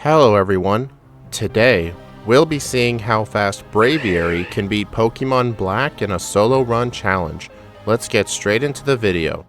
Hello everyone, today we'll be seeing how fast Braviary can beat Pokemon Black in a solo run challenge. Let's get straight into the video.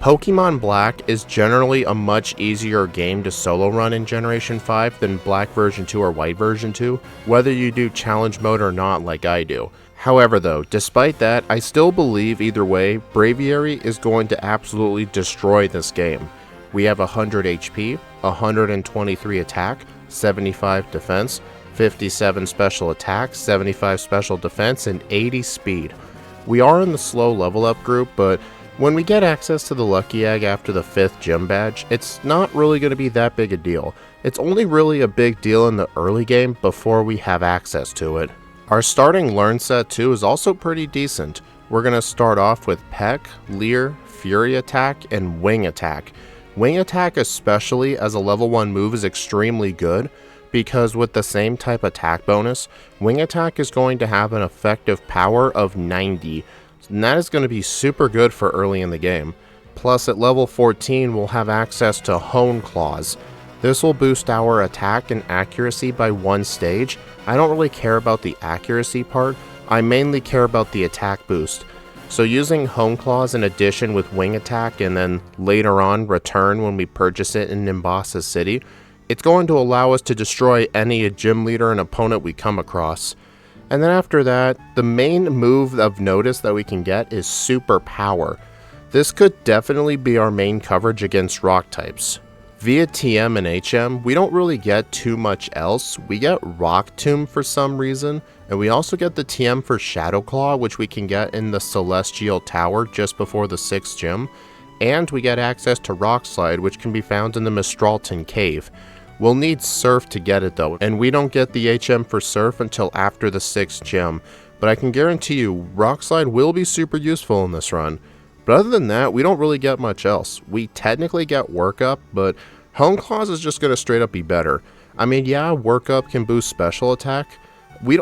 Pokemon Black is generally a much easier game to solo run in Generation 5 than Black version 2 or White version 2, whether you do challenge mode or not like I do. However though, despite that, I still believe either way, Braviary is going to absolutely destroy this game. We have 100 HP, 123 attack, 75 defense, 57 special attack, 75 special defense, and 80 speed. We are in the slow level up group, but when we get access to the Lucky Egg after the 5th gym badge, it's not really going to be that big a deal. It's only really a big deal in the early game before we have access to it. Our starting learn set too is also pretty decent. We're going to start off with Peck, Leer, Fury Attack, and Wing Attack. Wing Attack, especially as a level 1 move, is extremely good because with the same type attack bonus, Wing Attack is going to have an effective power of 90, and that is going to be super good for early in the game. Plus at level 14 we'll have access to Hone Claws. This will boost our attack and accuracy by 1 stage. I don't really care about the accuracy part, I mainly care about the attack boost. So using Hone Claws in addition with Wing Attack and then later on Return when we purchase it in Nimbasa City, it's going to allow us to destroy any gym leader and opponent we come across. And then after that, the main move of notice that we can get is Super Power. This could definitely be our main coverage against rock types. Via TM and HM, we don't really get too much else. We get Rock Tomb for some reason, and we also get the TM for Shadow Claw, which we can get in the Celestial Tower just before the 6th gym, and we get access to Rock Slide, which can be found in the Mistralton Cave. We'll need Surf to get it though, and we don't get the HM for Surf until after the 6th gym, but I can guarantee you Rock Slide will be super useful in this run. But other than that, we don't really get much else. We technically get Work Up, but Hone Claws is just going to straight up be better. I mean, yeah, Work Up can boost special attack.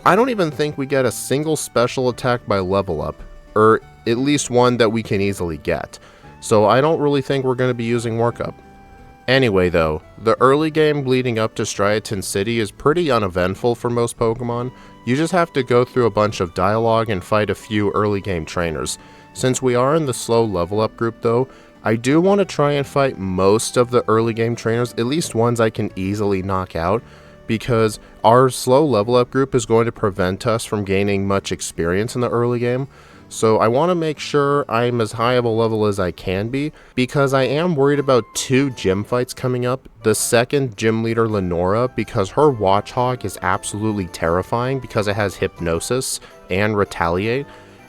I don't even think we get a single special attack by level up, or at least one that we can easily get. So I don't really think we're going to be using Work Up. Anyway though, the early game leading up to Striaton City is pretty uneventful for most Pokemon. You just have to go through a bunch of dialogue and fight a few early game trainers. Since we are in the slow level up group though, I do want to try and fight most of the early game trainers, at least ones I can easily knock out, because our slow level up group is going to prevent us from gaining much experience in the early game. So I want to make sure I'm as high of a level as I can be, because I am worried about 2 gym fights coming up. The second gym leader, Lenora, because her Watchhog is absolutely terrifying because it has Hypnosis and Retaliate,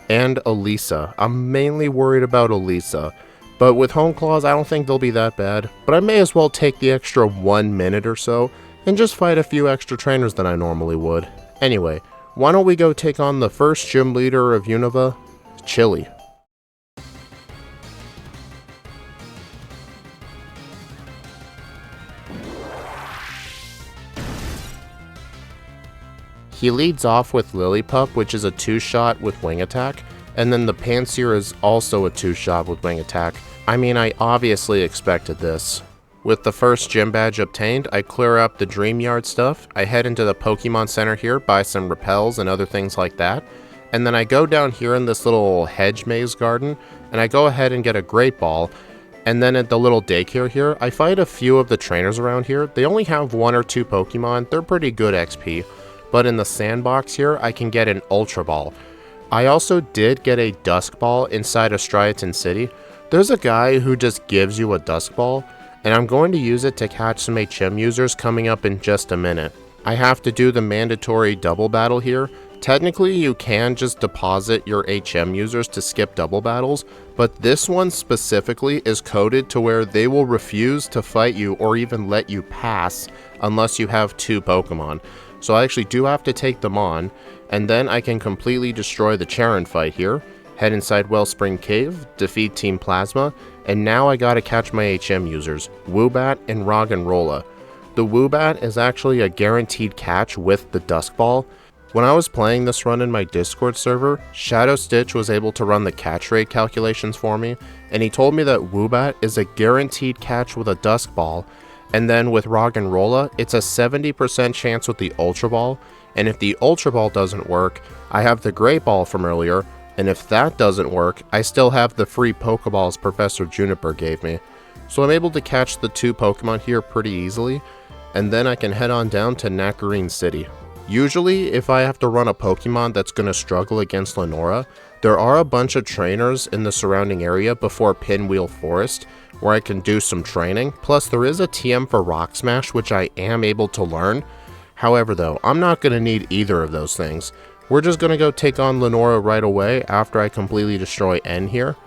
and Elesa. I'm mainly worried about Elesa, but with Hone Claws I don't think they'll be that bad, but I may as well take the extra 1 minute or so and just fight a few extra trainers than I normally would. Anyway, why don't we go take on the first gym leader of Unova, Chili. He leads off with Lillipup, which is a 2-shot with Wing Attack, and then the Pansear is also a 2-shot with Wing Attack. I mean, I obviously expected this. With the first gym badge obtained, I clear up the Dream Yard stuff, I head into the Pokemon Center here, buy some repels and other things like that, and then I go down here in this little hedge maze garden, and I go ahead and get a Great Ball, and then at the little daycare here, I fight a few of the trainers around here. They only have 1 or 2 Pokemon, they're pretty good XP, but in the sandbox here, I can get an Ultra Ball. I also did get a Dusk Ball inside of Striaton City. There's a guy who just gives you a Dusk Ball, and I'm going to use it to catch some HM users coming up in just a minute. I have to do the mandatory double battle here. Technically, you can just deposit your HM users to skip double battles, but this one specifically is coded to where they will refuse to fight you or even let you pass unless you have 2 Pokemon. So I actually do have to take them on, and then I can completely destroy the Charon fight here, head inside Wellspring Cave, defeat Team Plasma, and now I gotta catch my HM users, Woobat and Roggenrola. The Woobat is actually a guaranteed catch with the Dusk Ball, When I was playing this run in my Discord server, Shadow Stitch was able to run the catch rate calculations for me, and he told me that Woobat is a guaranteed catch with a Dusk Ball, and then with Roggenrola, it's a 70% chance with the Ultra Ball, and if the Ultra Ball doesn't work, I have the Great Ball from earlier, and if that doesn't work, I still have the free Pokeballs Professor Juniper gave me. So I'm able to catch the 2 Pokemon here pretty easily, and then I can head on down to Nakarine City. Usually, if I have to run a Pokemon that's going to struggle against Lenora, there are a bunch of trainers in the surrounding area before Pinwheel Forest, where I can do some training, plus there is a TM for Rock Smash which I am able to learn. However though, I'm not going to need either of those things. We're just going to go take on Lenora right away after I completely destroy N here,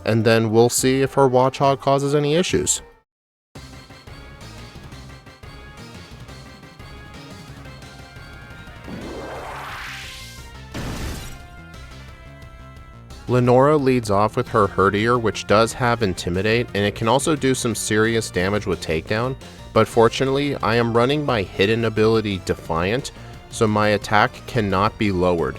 and then we'll see if her Watchog causes any issues. Lenora leads off with her Herdier, which does have Intimidate, and it can also do some serious damage with Takedown, but fortunately I am running my hidden ability Defiant, so my attack cannot be lowered.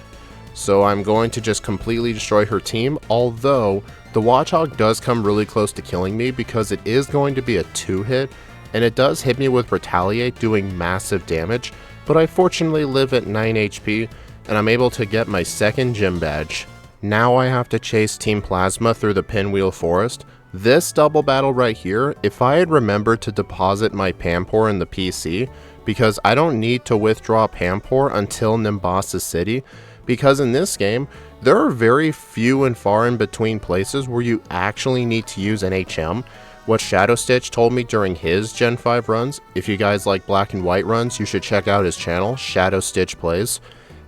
So I'm going to just completely destroy her team, although the Watchog does come really close to killing me because it is going to be a 2-hit, and it does hit me with Retaliate doing massive damage, but I fortunately live at 9 HP, and I'm able to get my second gym badge. Now I have to chase Team Plasma through the Pinwheel Forest. This double battle right here, if I had remembered to deposit my Pampor in the PC, because I don't need to withdraw Pampor until Nimbasa City, because in this game, there are very few and far in between places where you actually need to use an HM. What Shadow Stitch told me during his Gen 5 runs, if you guys like black and white runs, you should check out his channel, Shadow Stitch Plays.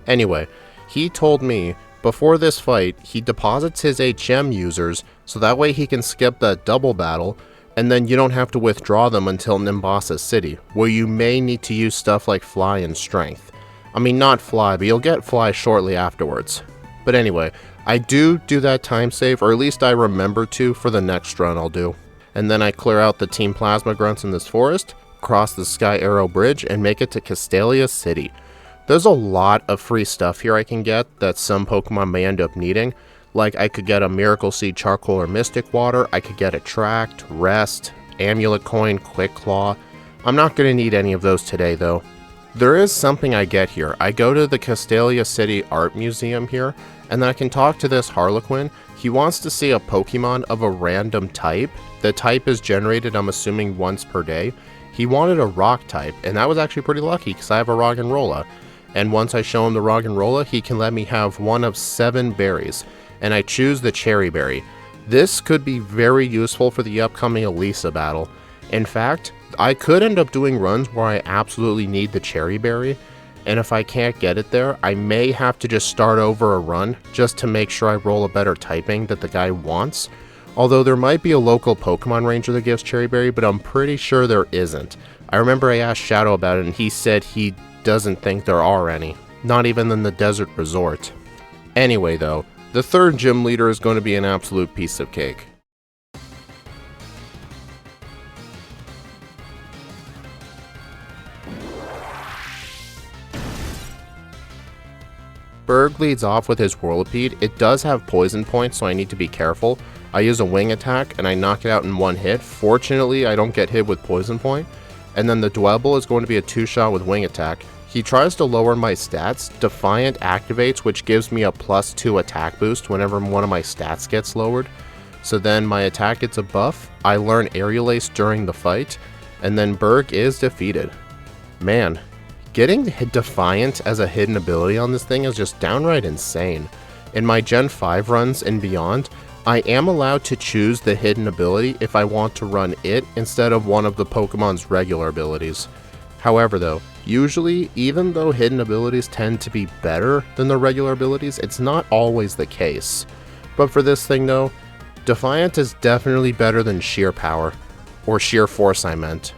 Anyway, he told me before this fight, he deposits his HM users so that way he can skip that double battle, and then you don't have to withdraw them until Nimbasa City, where you may need to use stuff like Fly and Strength. I mean, not Fly, but you'll get Fly shortly afterwards. But anyway, I do that time save, or at least I remember to for the next run I'll do. And then I clear out the Team Plasma grunts in this forest, cross the Sky Arrow Bridge, and make it to Castelia City. There's a lot of free stuff here I can get that some Pokemon may end up needing. Like I could get a Miracle Seed Charcoal or Mystic Water, I could get Attract, Rest, Amulet Coin, Quick Claw. I'm not going to need any of those today though. There is something I get here. I go to the Castelia City Art Museum here, and then I can talk to this Harlequin. He wants to see a Pokemon of a random type. The type is generated, I'm assuming, once per day. He wanted a rock type, and that was actually pretty lucky because I have a Roggenrola. And once I show him the Roggenrola, he can let me have one of 7 berries, and I choose the Cherry Berry. This could be very useful for the upcoming Elesa battle. In fact, I could end up doing runs where I absolutely need the Cherry Berry, and if I can't get it there, I may have to just start over a run just to make sure I roll a better typing that the guy wants. Although there might be a local Pokemon ranger that gives Cherry Berry, but I'm pretty sure there isn't. I remember I asked Shadow about it and he said he doesn't think there are any, not even in the Desert Resort. Anyway though, the third gym leader is going to be an absolute piece of cake. Burgh leads off with his Whirlipede. It does have poison points, so I need to be careful. I use a wing attack and I knock it out in one hit. Fortunately, I don't get hit with poison point. And then the Dwebble is going to be a 2-shot with wing attack. He tries to lower my stats. Defiant activates, which gives me a +2 attack boost whenever one of my stats gets lowered. So then my attack gets a buff. I learn Aerial Ace during the fight, and then Burgh is defeated. Man, getting Defiant as a hidden ability on this thing is just downright insane. In my Gen 5 runs and beyond, I am allowed to choose the hidden ability if I want to run it instead of one of the Pokemon's regular abilities. However though, usually, even though hidden abilities tend to be better than the regular abilities, it's not always the case. But for this thing though, Defiant is definitely better than Sheer Power. Or Sheer Force I meant.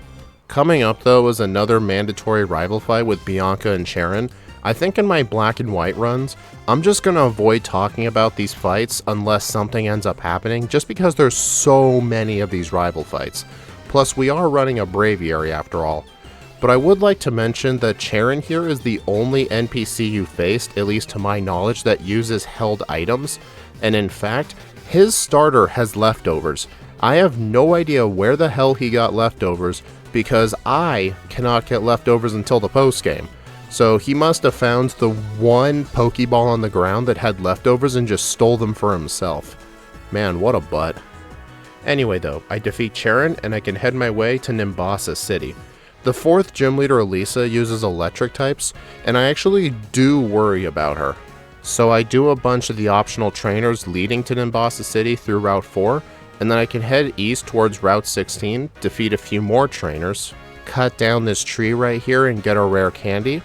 Coming up though is another mandatory rival fight with Bianca and Charon. I think in my black and white runs, I'm just going to avoid talking about these fights unless something ends up happening, just because there's so many of these rival fights. Plus we are running a Braviary after all. But I would like to mention that Charon here is the only NPC you faced, at least to my knowledge, that uses held items, and in fact, his starter has leftovers. I have no idea where the hell he got leftovers, because I cannot get leftovers until the post-game. So he must have found the one pokeball on the ground that had leftovers and just stole them for himself. Man, what a butt. Anyway though, I defeat Charon and I can head my way to Nimbasa City. The 4th gym leader Elesa uses electric types, and I actually do worry about her. So I do a bunch of the optional trainers leading to Nimbasa City through Route 4, and then I can head east towards Route 16, defeat a few more trainers, cut down this tree right here and get a rare candy,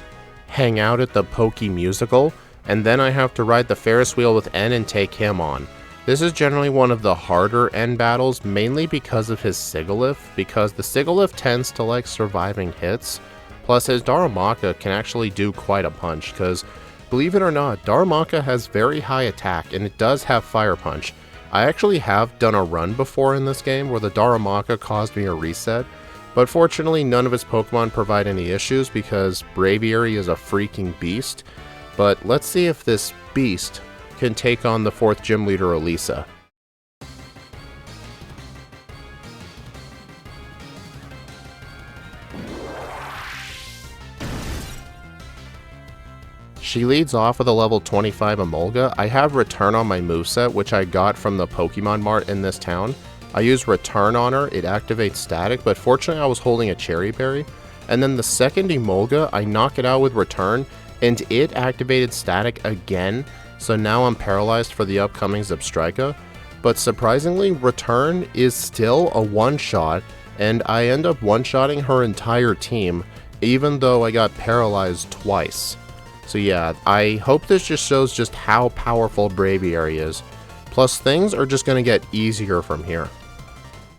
hang out at the Poke Musical, and then I have to ride the Ferris wheel with N and take him on. This is generally one of the harder N battles, mainly because of his Sigilyph, because the Sigilyph tends to like surviving hits, plus his Darumaka can actually do quite a punch, because believe it or not, Darumaka has very high attack and it does have Fire Punch. I actually have done a run before in this game where the Darumaka caused me a reset, but fortunately none of its Pokemon provide any issues because Braviary is a freaking beast. But let's see if this beast can take on the 4th gym leader Elesa. She leads off with a level 25 Emolga. I have Return on my moveset, which I got from the Pokemon Mart in this town. I use Return on her, it activates static, but fortunately I was holding a Cherry Berry. And then the second Emolga, I knock it out with Return, and it activated static again, so now I'm paralyzed for the upcoming Zebstrika. But surprisingly, Return is still a one-shot, and I end up one-shotting her entire team, even though I got paralyzed twice. So yeah, I hope this just shows just how powerful Braviary is. Plus, things are just going to get easier from here.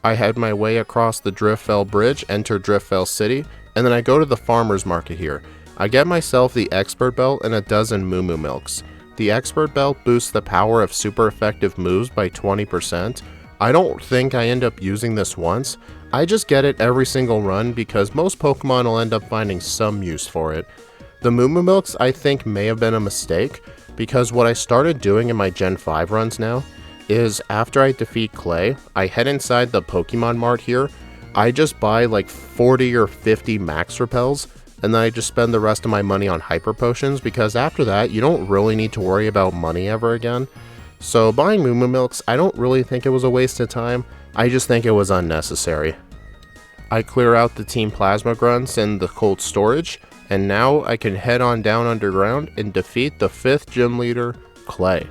I head my way across the Driftfell Bridge, enter Driftfell City, and then I go to the farmer's market here. I get myself the Expert Belt and a dozen Moo Moo Milks. The Expert Belt boosts the power of super effective moves by 20%. I don't think I end up using this once. I just get it every single run because most Pokemon will end up finding some use for it. The Moo Moo Milks I think may have been a mistake, because what I started doing in my Gen 5 runs now is after I defeat Clay, I head inside the Pokemon Mart here, I just buy like 40 or 50 Max Repels, and then I just spend the rest of my money on Hyper Potions, because after that, you don't really need to worry about money ever again. So buying Moo Moo Milks, I don't really think it was a waste of time, I just think it was unnecessary. I clear out the Team Plasma Grunts in the cold storage, and now I can head on down underground and defeat the 5th gym leader, Clay.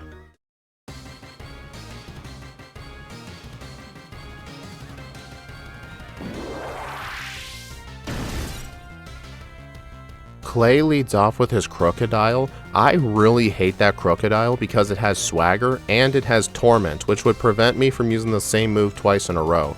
Clay leads off with his Crocodile. I really hate that Crocodile because it has Swagger and it has Torment, which would prevent me from using the same move twice in a row.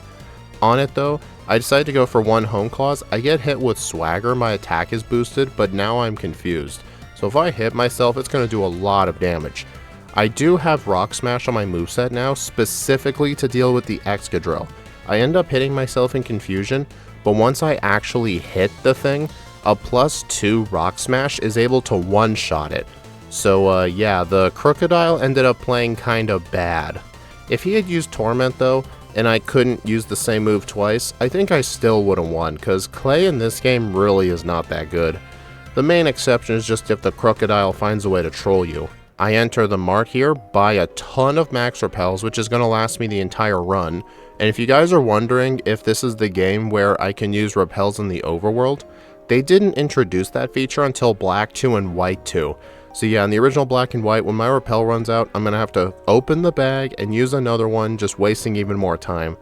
On it though, I decide to go for one Home Claws. I get hit with Swagger, my attack is boosted, but now I'm confused. So if I hit myself, it's going to do a lot of damage. I do have Rock Smash on my moveset now, specifically to deal with the Excadrill. I end up hitting myself in confusion, but once I actually hit the thing, a +2 Rock Smash is able to one-shot it. So yeah, the Crocodile ended up playing kinda bad. If he had used Torment though, and I couldn't use the same move twice, I think I still would have won, cause Clay in this game really is not that good. The main exception is just if the Crocodile finds a way to troll you. I enter the mart here, buy a ton of Max Repels, which is going to last me the entire run, and if you guys are wondering if this is the game where I can use Repels in the overworld, they didn't introduce that feature until Black 2 and White 2. So yeah, in the original Black and White, when my Repel runs out, I'm going to have to open the bag and use another one, just wasting even more time.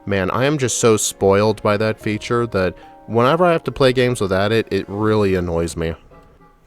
Man, I am just so spoiled by that feature that whenever I have to play games without it, it really annoys me.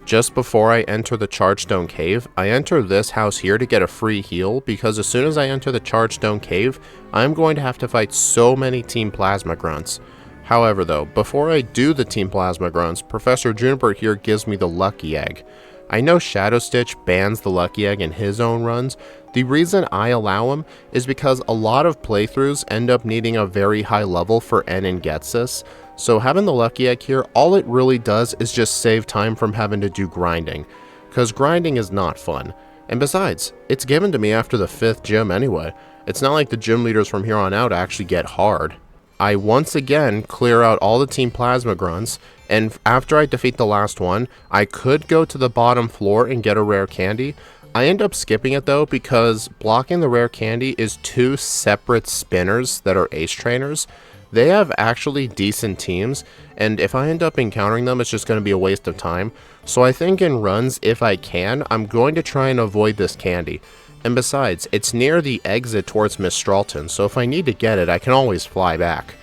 Just before I enter the Chargestone Cave, I enter this house here to get a free heal, because as soon as I enter the Chargestone Cave, I'm going to have to fight so many Team Plasma Grunts. However though, before I do the Team Plasma Grunts, Professor Juniper here gives me the Lucky Egg. I know Shadow Stitch bans the Lucky Egg in his own runs. The reason I allow him is because a lot of playthroughs end up needing a very high level for N and Ghetsis, so having the Lucky Egg here, all it really does is just save time from having to do grinding, because grinding is not fun. And besides, it's given to me after the 5th gym anyway. It's not like the gym leaders from here on out actually get hard. I once again clear out all the Team Plasma grunts, and after I defeat the last one, I could go to the bottom floor and get a rare candy. I end up skipping it though because blocking the rare candy is 2 separate spinners that are ace trainers. They have actually decent teams, and if I end up encountering them, it's just going to be a waste of time. So I think in runs, if I can, I'm going to try and avoid this candy. And besides, it's near the exit towards Mistralton, so if I need to get it, I can always fly back.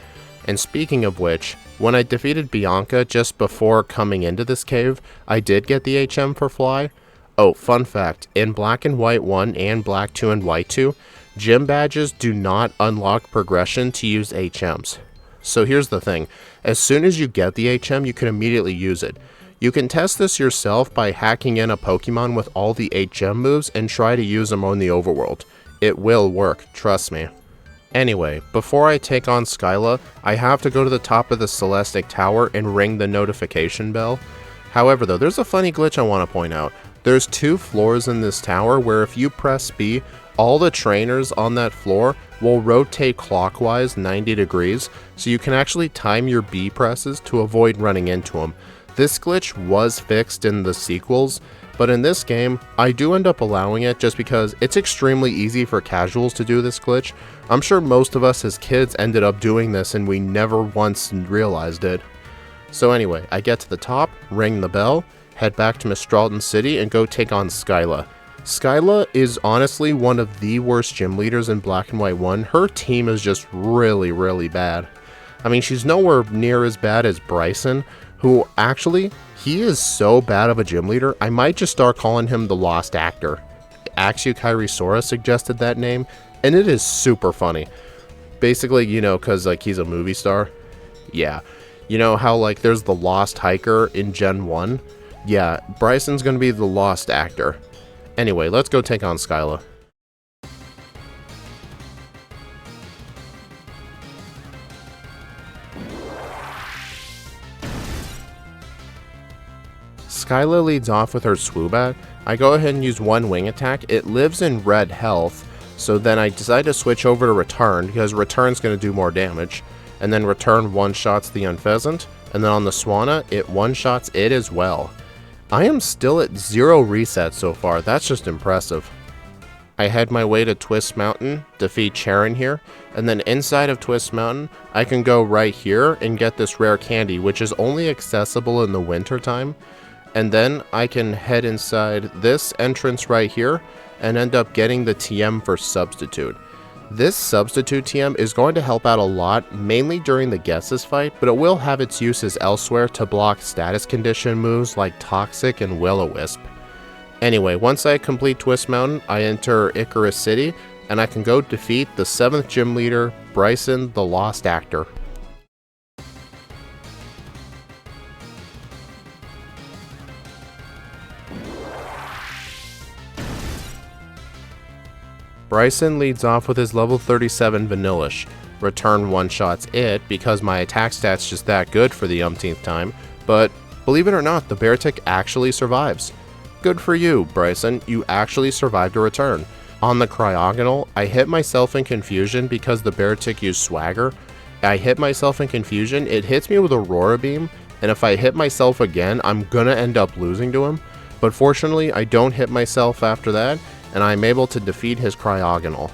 And speaking of which, when I defeated Bianca just before coming into this cave, I did get the HM for fly. Oh, fun fact, in Black and White 1 and Black 2 and White 2, gym badges do not unlock progression to use HMs. So here's the thing, as soon as you get the HM, you can immediately use it. You can test this yourself by hacking in a Pokemon with all the HM moves and try to use them on the overworld. It will work, trust me. Anyway, before I take on Skyla, I have to go to the top of the Celestic Tower and ring the notification bell. However though, there's a funny glitch I want to point out. There's 2 floors in this tower where if you press B, all the trainers on that floor will rotate clockwise 90 degrees, so you can actually time your B presses to avoid running into them. This glitch was fixed in the sequels, but in this game, I do end up allowing it just because it's extremely easy for casuals to do this glitch. I'm sure most of us as kids ended up doing this and we never once realized it. So anyway, I get to the top, ring the bell, head back to Mistralton City and go take on Skyla. Skyla is honestly one of the worst gym leaders in Black and White 1. Her team is just really bad. I mean, she's nowhere near as bad as Bryson, who actually, he is so bad of a gym leader, I might just start calling him the Lost Actor. Axu Kairisora suggested that name, and it is super funny. Basically, you know, because like he's a movie star. Yeah. You know how like there's the Lost Hiker in Gen 1? Yeah, Bryson's gonna be the Lost Actor. Anyway, let's go take on Skyla. Skyla leads off with her Swoobat. I go ahead and use one wing attack. It lives in red health, so then I decide to switch over to Return because Return's going to do more damage. And then Return one-shots the Unpheasant, and then on the Swanna, it one-shots it as well. I am still at 0 resets so far, that's just impressive. I head my way to Twist Mountain, defeat Charon here, and then inside of Twist Mountain, I can go right here and get this rare candy, which is only accessible in the winter time. And then I can head inside this entrance right here and end up getting the TM for Substitute. This Substitute TM is going to help out a lot, mainly during the Ghetsis fight, but it will have its uses elsewhere to block status condition moves like Toxic and Will-O-Wisp. Anyway, once I complete Twist Mountain, I enter Icarus City, and I can go defeat the 7th gym leader, Bryson the Lost Actor. Bryson leads off with his level 37 Vanillish. Return one-shots it because my attack stat's just that good for the umpteenth time, but believe it or not, the Beartic actually survives. Good for you, Bryson, you actually survived a return. On the Cryogonal, I hit myself in confusion because the Beartic used Swagger. I hit myself in confusion, it hits me with Aurora Beam, and if I hit myself again, I'm gonna end up losing to him. But fortunately, I don't hit myself after that, and I'm able to defeat his Cryogonal.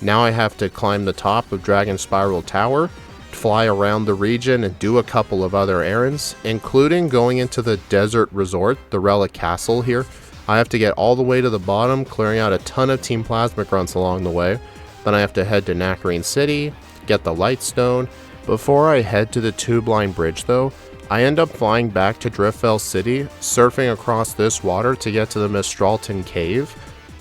Now I have to climb the top of Dragon Spiral Tower, fly around the region, and do a couple of other errands, including going into the Desert Resort, the Relic Castle here. I have to get all the way to the bottom, clearing out a ton of Team Plasma grunts along the way. Then I have to head to Nakarine City, get the Light Stone. Before I head to the Tube Line Bridge though, I end up flying back to Driftfell City, surfing across this water to get to the Mistralton Cave,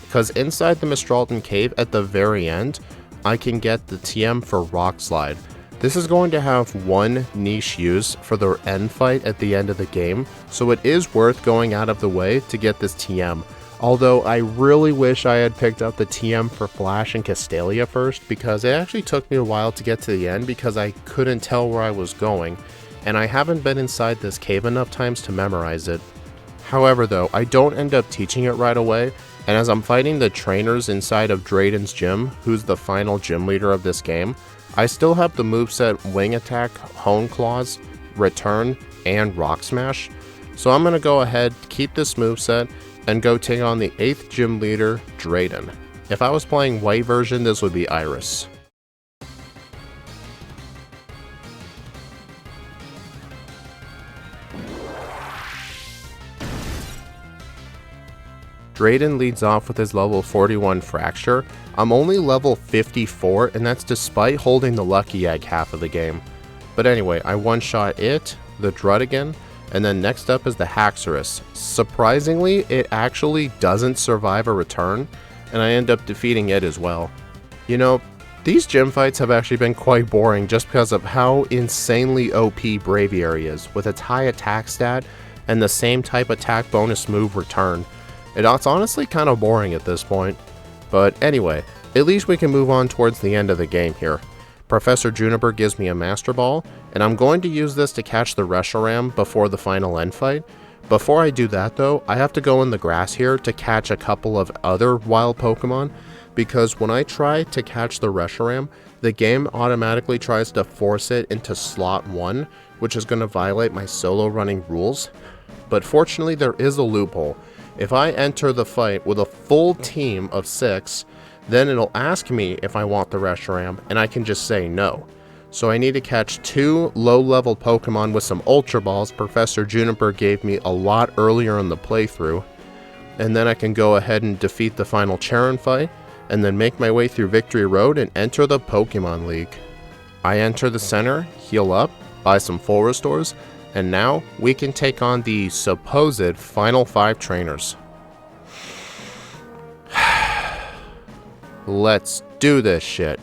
because inside the Mistralton Cave at the very end, I can get the TM for Rock Slide. This is going to have one niche use for the end fight at the end of the game, so it is worth going out of the way to get this TM. Although I really wish I had picked up the TM for Flash and Castalia first, because it actually took me a while to get to the end because I couldn't tell where I was going, and I haven't been inside this cave enough times to memorize it. However though, I don't end up teaching it right away, and as I'm fighting the trainers inside of Drayden's gym, who's the final gym leader of this game, I still have the moveset Wing Attack, Hone Claws, Return, and Rock Smash, so I'm going to go ahead, keep this moveset, and go take on the 8th gym leader, Drayden. If I was playing white version, this would be Iris. Drayden leads off with his level 41 Fracture. I'm only level 54, and that's despite holding the Lucky Egg half of the game. But anyway, I one-shot it, the Druddigan, and then next up is the Haxorus. Surprisingly, it actually doesn't survive a return, and I end up defeating it as well. You know, these gym fights have actually been quite boring just because of how insanely OP Braviary is, with its high attack stat and the same type attack bonus move Return. It's honestly kind of boring at this point. But anyway, at least we can move on towards the end of the game here. Professor Juniper gives me a Master Ball, and I'm going to use this to catch the Reshiram before the final end fight. Before I do that though, I have to go in the grass here to catch a couple of other wild Pokemon, because when I try to catch the Reshiram, the game automatically tries to force it into slot 1, which is going to violate my solo running rules. But fortunately there is a loophole. If I enter the fight with a full team of 6, then it'll ask me if I want the Reshiram, and I can just say no. So I need to catch 2 low-level Pokemon with some Ultra Balls Professor Juniper gave me a lot earlier in the playthrough, and then I can go ahead and defeat the final Charon fight, and then make my way through Victory Road and enter the Pokemon League. I enter the center, heal up, buy some full restores, and now we can take on the supposed final 5 trainers. Let's do this shit.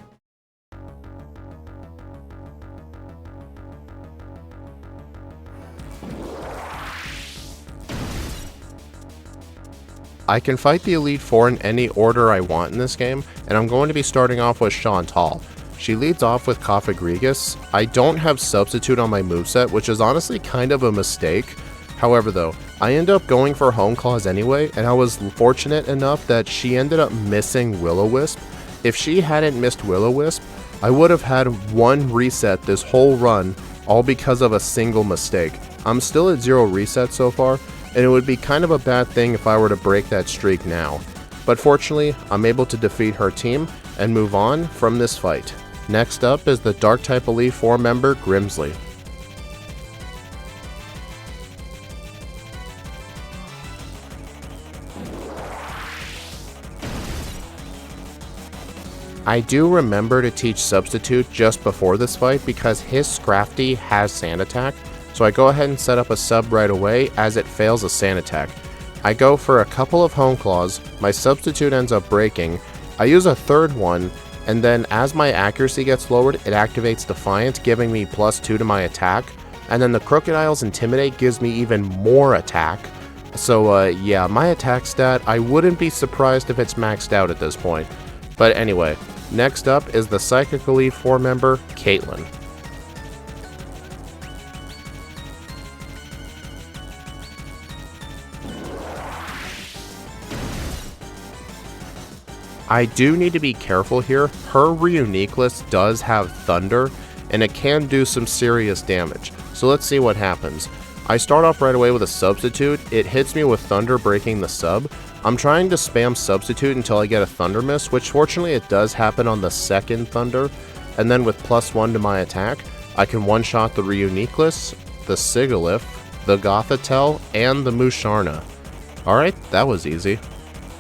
I can fight the Elite Four in any order I want in this game, and I'm going to be starting off with Chantal. She leads off with Cofagrigus. I don't have Substitute on my moveset, which is honestly kind of a mistake. However though, I end up going for Hone Claws anyway, and I was fortunate enough that she ended up missing Will-O-Wisp. If she hadn't missed Will-O-Wisp, I would have had 1 reset this whole run, all because of a single mistake. I'm still at 0 resets so far, and it would be kind of a bad thing if I were to break that streak now. But fortunately, I'm able to defeat her team and move on from this fight. Next up is the Dark-type Elite Four member, Grimsley. I do remember to teach Substitute just before this fight because his Scrafty has Sand Attack, so I go ahead and set up a sub right away as it fails a Sand Attack. I go for a couple of Hone Claws, my Substitute ends up breaking, I use a third one, and then as my accuracy gets lowered, it activates Defiant, giving me +2 to my attack, and then the Crocodile's Intimidate gives me even more attack. So yeah, my attack stat, I wouldn't be surprised if it's maxed out at this point. But anyway, next up is the Psychic Elite Four member, Caitlin. I do need to be careful here. Her Reunique list does have Thunder, and it can do some serious damage. So let's see what happens. I start off right away with a Substitute. It hits me with Thunder, breaking the sub. I'm trying to spam Substitute until I get a Thunder Miss, which fortunately it does happen on the second Thunder. And then with +1 to my attack, I can one-shot the Reunique list, the Sigilyph, the Gothitelle, and the Musharna. Alright, that was easy.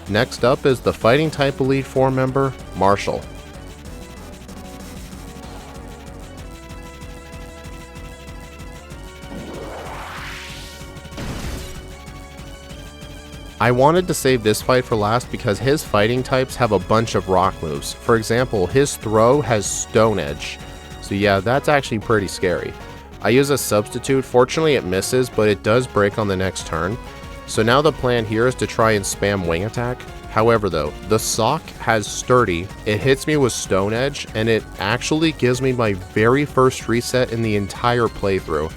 Next up is the Fighting-type Elite Four member, Marshall. I wanted to save this fight for last because his fighting types have a bunch of rock moves. For example, his throw has Stone Edge. So yeah, that's actually pretty scary. I use a substitute, fortunately it misses, but it does break on the next turn. So now the plan here is to try and spam wing attack. However though, the sock has sturdy, it hits me with stone edge, and it actually gives me my very first reset in the entire playthrough.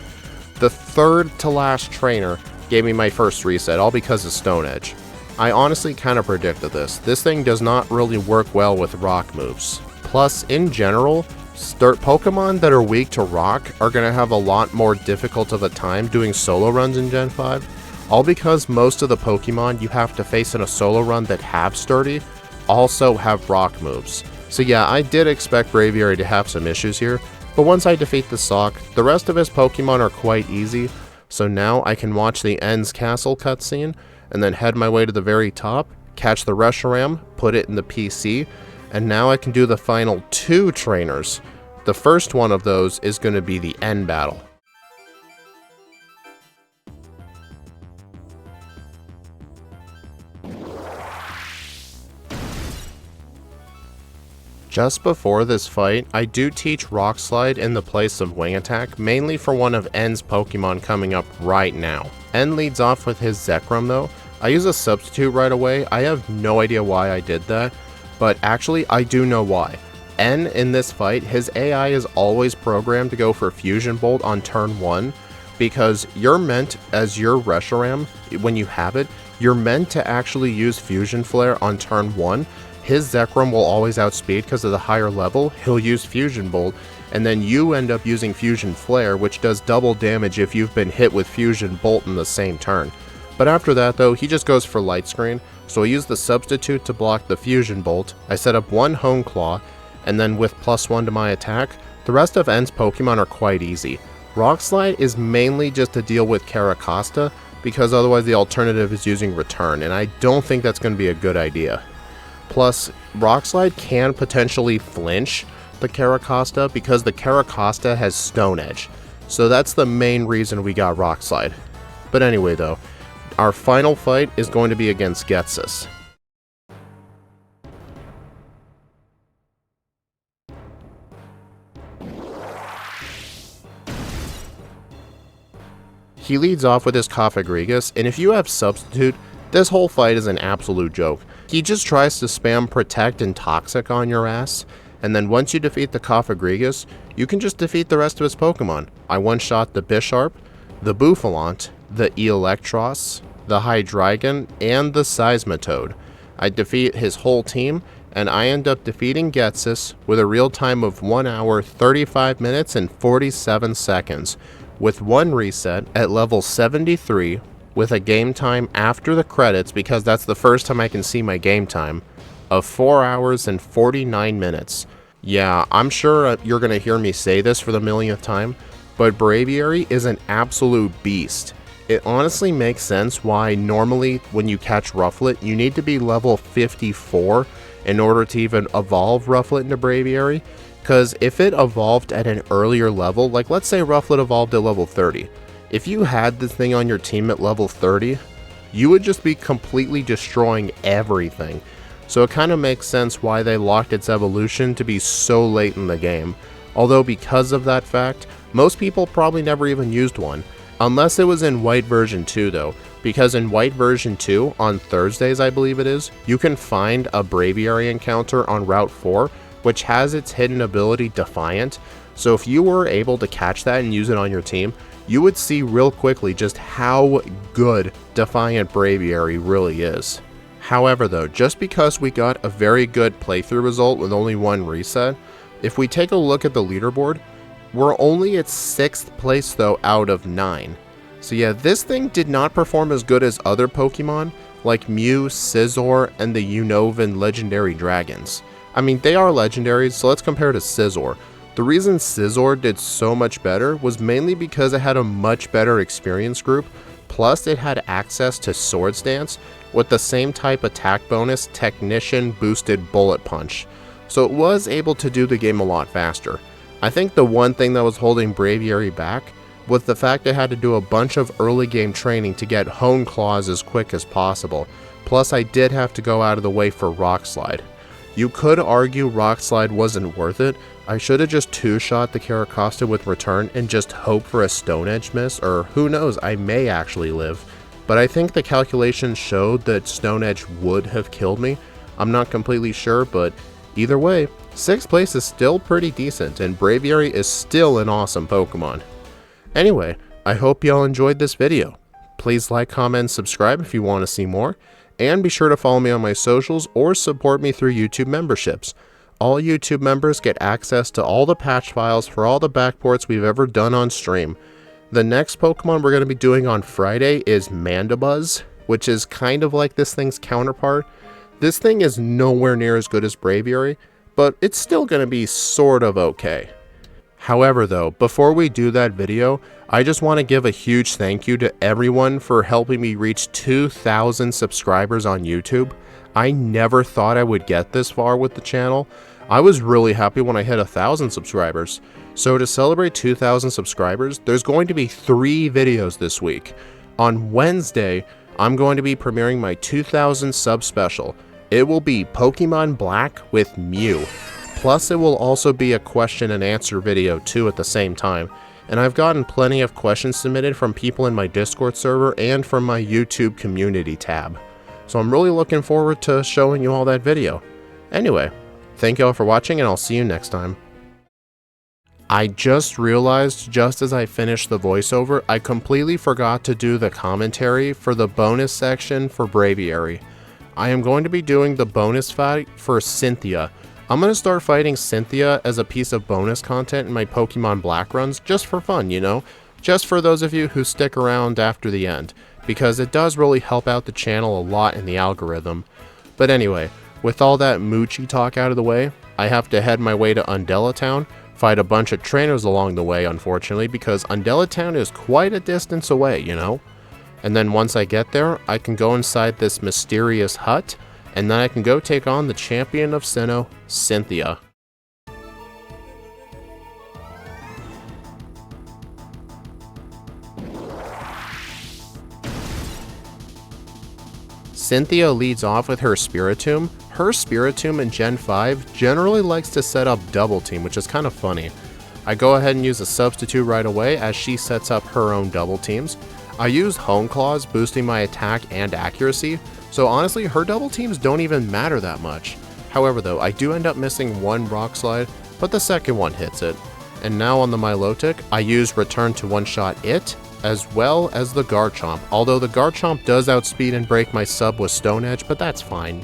The third to last trainer gave me my first reset, all because of stone edge. I honestly kind of predicted this. This thing does not really work well with rock moves. Plus, in general, Pokemon that are weak to rock are going to have a lot more difficult of a time doing solo runs in Gen 5, all because most of the Pokemon you have to face in a solo run that have sturdy also have rock moves. So yeah, I did expect Braviary to have some issues here, but once I defeat the Sock, the rest of his Pokemon are quite easy, so now I can watch the N's Castle cutscene, and then head my way to the very top, catch the Reshiram, put it in the PC, and now I can do the final 2 trainers. The first one of those is going to be the end battle. Just before this fight, I do teach Rock Slide in the place of Wing Attack, mainly for one of N's Pokemon coming up right now. N leads off with his Zekrom though. I use a substitute right away. I have no idea why I did that, but actually I do know why. N in this fight, his AI is always programmed to go for Fusion Bolt on turn 1, because you're meant, as your Reshiram, when you have it, you're meant to actually use Fusion Flare on turn 1. His Zekrom will always outspeed because of the higher level, he'll use Fusion Bolt, and then you end up using Fusion Flare, which does double damage if you've been hit with Fusion Bolt in the same turn. But after that though, he just goes for Light Screen, so I use the substitute to block the Fusion Bolt, I set up one Hone Claw, and then with +1 to my attack, the rest of N's Pokemon are quite easy. Rock Slide is mainly just to deal with Carracosta, because otherwise the alternative is using Return, and I don't think that's going to be a good idea. Plus, Rock Slide can potentially flinch the Carracosta because the Carracosta has Stone Edge. So that's the main reason we got Rock Slide. But anyway though, our final fight is going to be against Ghetsis. He leads off with his Cofagrigus, and if you have Substitute, this whole fight is an absolute joke. He just tries to spam Protect and Toxic on your ass, and then once you defeat the Cofagrigus, you can just defeat the rest of his Pokemon. I one-shot the Bisharp, the Bouffalant, the Electros, the Hydreigon, and the Seismitoad. I defeat his whole team, and I end up defeating Ghetsis with a real time of 1 hour, 35 minutes, and 47 seconds, with one reset at level 73, with a game time after the credits, because that's the first time I can see my game time, of 4 hours and 49 minutes. Yeah, I'm sure you're going to hear me say this for the millionth time, but Braviary is an absolute beast. It honestly makes sense why normally when you catch Rufflet, you need to be level 54 in order to even evolve Rufflet into Braviary, because if it evolved at an earlier level, like let's say Rufflet evolved at level 30, if you had this thing on your team at level 30, you would just be completely destroying everything. So it kind of makes sense why they locked its evolution to be so late in the game. Although because of that fact, most people probably never even used one. Unless it was in White version 2 though, because in White version 2, on Thursdays I believe it is, you can find a Braviary encounter on Route 4, which has its hidden ability Defiant. So if you were able to catch that and use it on your team, you would see real quickly just how good Defiant Braviary really is. However though, just because we got a very good playthrough result with only one reset, if we take a look at the leaderboard, we're only at 6th place though out of 9. So yeah, this thing did not perform as good as other Pokemon like Mew, Scizor, and the Unova legendary dragons. I mean, they are legendaries, so let's compare to Scizor. The reason Scizor did so much better was mainly because it had a much better experience group, plus it had access to Swords Dance with the same type attack bonus Technician boosted Bullet Punch, so it was able to do the game a lot faster. I think the one thing that was holding Braviary back was the fact it had to do a bunch of early game training to get Hone Claws as quick as possible, plus I did have to go out of the way for Rock Slide. You could argue Rock Slide wasn't worth it. I should have just two-shot the Caracosta with return and just hope for a Stone Edge miss, or who knows, I may actually live. But I think the calculations showed that Stone Edge would have killed me. I'm not completely sure, but either way, 6th place is still pretty decent, and Braviary is still an awesome Pokemon. Anyway, I hope y'all enjoyed this video. Please like, comment, and subscribe if you want to see more, and be sure to follow me on my socials or support me through YouTube memberships. All YouTube members get access to all the patch files for all the backports we've ever done on stream. The next Pokemon we're going to be doing on Friday is Mandibuzz, which is kind of like this thing's counterpart. This thing is nowhere near as good as Braviary, but it's still going to be sort of okay. However though, before we do that video, I just want to give a huge thank you to everyone for helping me reach 2,000 subscribers on YouTube. I never thought I would get this far with the channel. I was really happy when I hit 1,000 subscribers. So to celebrate 2,000 subscribers, there's going to be 3 videos this week. On Wednesday, I'm going to be premiering my 2,000 sub special. It will be Pokemon Black with Mew. Plus, it will also be a question and answer video too at the same time. And I've gotten plenty of questions submitted from people in my Discord server and from my YouTube community tab. So I'm really looking forward to showing you all that video. Anyway, thank you all for watching, and I'll see you next time. I just realized, just as I finished the voiceover, I completely forgot to do the commentary for the bonus section for Braviary. I am going to be doing the bonus fight for Cynthia. I'm going to start fighting Cynthia as a piece of bonus content in my Pokemon Black runs, just for fun, you know? Just for those of you who stick around after the end, because it does really help out the channel a lot in the algorithm. But anyway, with all that Moochie talk out of the way, I have to head my way to Undella Town, fight a bunch of trainers along the way, unfortunately, because Undella Town is quite a distance away, you know? And then once I get there, I can go inside this mysterious hut, and then I can go take on the champion of Sinnoh, Cynthia. Cynthia leads off with her Spiritomb. Her Spiritomb in Gen 5 generally likes to set up Double Team, which is kind of funny. I go ahead and use a substitute right away as she sets up her own Double Teams. I use Hone Claws, boosting my attack and accuracy, so honestly her Double Teams don't even matter that much. However though, I do end up missing one Rock Slide, but the second one hits it. And now on the Milotic, I use Return to one-shot it, as well as the Garchomp, although the Garchomp does outspeed and break my sub with Stone Edge, but that's fine.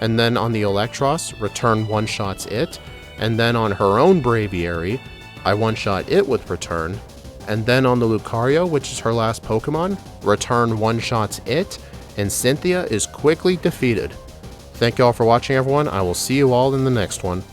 And then on the Electros, Return one-shots it, and then on her own Braviary, I one-shot it with Return, and then on the Lucario, which is her last Pokemon, Return one-shots it, and Cynthia is quickly defeated. Thank you all for watching, everyone. I will see you all in the next one.